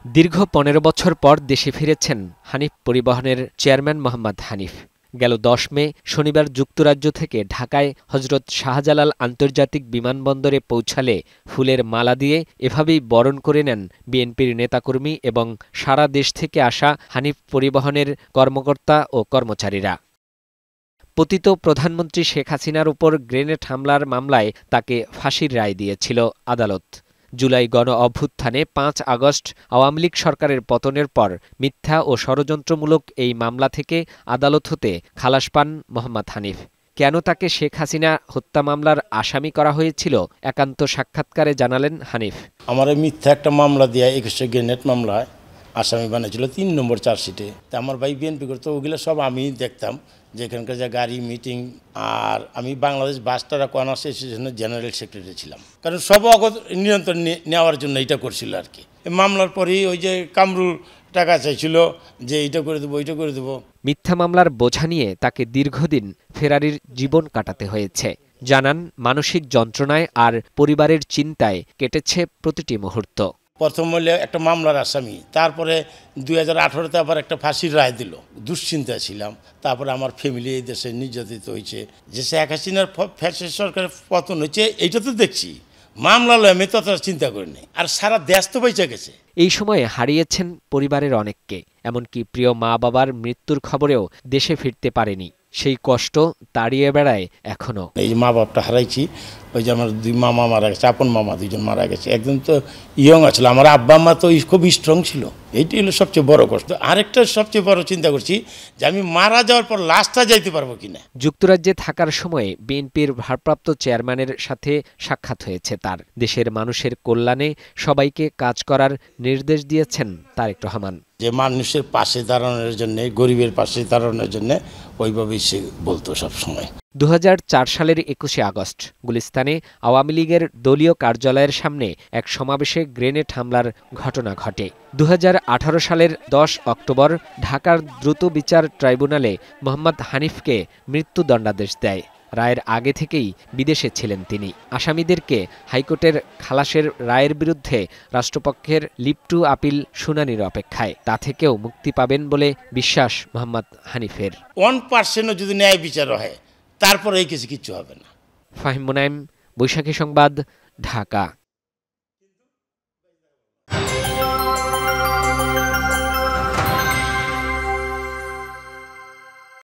দীর্ঘ ১৫ বছর পর দেশে ফিরেছেন হানিফ পরিবহনের চেয়ারম্যান মোহাম্মদ হানিফ। গেল ১০ মে শনিবার যুক্তরাজ্য থেকে ঢাকায় হজরত শাহজালাল আন্তর্জাতিক বিমানবন্দরে পৌঁছালে ফুলের মালা দিয়ে এভাবেই বরণ করে নেন বিএনপির নেতাকর্মী এবং সারা দেশ থেকে আসা হানিফ পরিবহনের কর্মকর্তা ও কর্মচারীরা। পতিত প্রধানমন্ত্রী শেখ হাসিনার উপর গ্রেনেড হামলার মামলায় তাকে ফাঁসির রায় দিয়েছিল আদালত। জুলাই গণ অভ্যুত্থানে ৫ আগস্ট আওয়ামী লীগ সরকারের পতনের পর মিথ্যা ও ষড়যন্ত্রমূলক এই মামলা থেকে আদালত হতে খালাস পান মোহাম্মদ হানিফ। কেন তাকে শেখ হাসিনা হত্যা মামলার আসামি করা হয়েছিল একান্ত সাক্ষাৎকারে জানালেন হানিফ। আমার মিথ্যা একটা মামলা দিয়ে ২১ গ্রেনেড মামলায় আসামি বানিয়েছিল ৩ নম্বর চার্জশিটে। তা আমার ভাই বিএনপি করতো, ওগুলো সব আমি দেখতাম, যে এখানকার যে গাড়ি মিটিং। আর আমি বাংলাদেশ বাসটারা কনার্স অ্যাসোসিয়েশনের জেনারেল সেক্রেটারি ছিলাম, কারণ সব অগত নিয়ন্ত্রণ নেওয়ার জন্য এটা করছিল আর কি। মামলার পরেই ওই যে কামরুল টাকা চাইছিল যে এইটা করে দেবো ওইটা করে দেবো। মিথ্যা মামলার বোঝা নিয়ে তাকে দীর্ঘদিন ফেরারির জীবন কাটাতে হয়েছে। জানান, মানসিক যন্ত্রণায় আর পরিবারের চিন্তায় কেটেছে প্রতিটি মুহূর্ত। প্রথম হলে একটা মামলার আসামি, তারপরে ২০১৮-তে আবার একটা ফাঁসির রায় দিল। দুশ্চিন্তা ছিলাম। তারপরে আমার ফ্যামিলি এই দেশে নির্যাতিত হয়েছে, যে শেখ হাসিনার ফ্যাসিস্ট সরকারের পতন হয়েছে, এইটা তো দেখছি। মামলা লয় আমি তত চিন্তা করিনি, আর সারা দেশ তো বেঁচে গেছে। এই সময়ে হারিয়েছেন পরিবারের অনেককে, এমনকি প্রিয় মা বাবার মৃত্যুর খবরেও দেশে ফিরতে পারেনি। সেই কষ্ট তাড়িয়ে বেড়ায় এখনো। এই যে মা বাপটা হারাইছি, ওই যে আমার ২ মামা মারা গেছে, আপন মামা ২জন মারা গেছে। একজন তো ইয়ং আছিল, আমার আব্বা আম্মা তো খুব স্ট্রং ছিল। এইটি হলো সবচেয়ে বড় কষ্ট। আরেকটা সবচেয়ে বড় চিন্তা করছি যে আমি মারা যাওয়ার পর লাশটা যাইতে পারবো কিনা। যুক্তরাজ্যে থাকার সময়ে বিএনপির ভারপ্রাপ্ত চেয়ারম্যানের সাথে সাক্ষাৎ হয়েছে তার। দেশের মানুষের কল্যাণে সবাইকে কাজ করার নির্দেশ দিয়েছেন তারেক রহমান। যে মানুষের পাশে দাঁড়ানোর জন্য, গরিবের পাশে দাঁড়ানোর জন্য ওইভাবেই সে বলতো সবসময়। ২০০৪ সালের ২১শে আগস্ট গুলিস্তানে আওয়ামী লীগের দলীয় কার্যালয়ের সামনে এক সমাবেশে গ্রেনেড হামলার ঘটনা ঘটে। ২০১৮ সালের ১০ অক্টোবর ঢাকার দ্রুত বিচার ট্রাইব্যুনালে মোহাম্মদ হানিফকে মৃত্যুদণ্ডাদেশ দেয়। রায়ের আগে থেকেই বিদেশে ছিলেন তিনি। আসামিদেরকে হাইকোর্টের খালাসের রায়ের বিরুদ্ধে রাষ্ট্রপক্ষের লিভ টু আপিল শুনানির অপেক্ষায়। তা থেকেও মুক্তি পাবেন বলে বিশ্বাস মোহাম্মদ হানিফের। 1% যদি ন্যায় বিচার হয়, তারপরে এই কিছু হবে না। ফাহিম মুনায়েম, বৈশাখী সংবাদ, ঢাকা।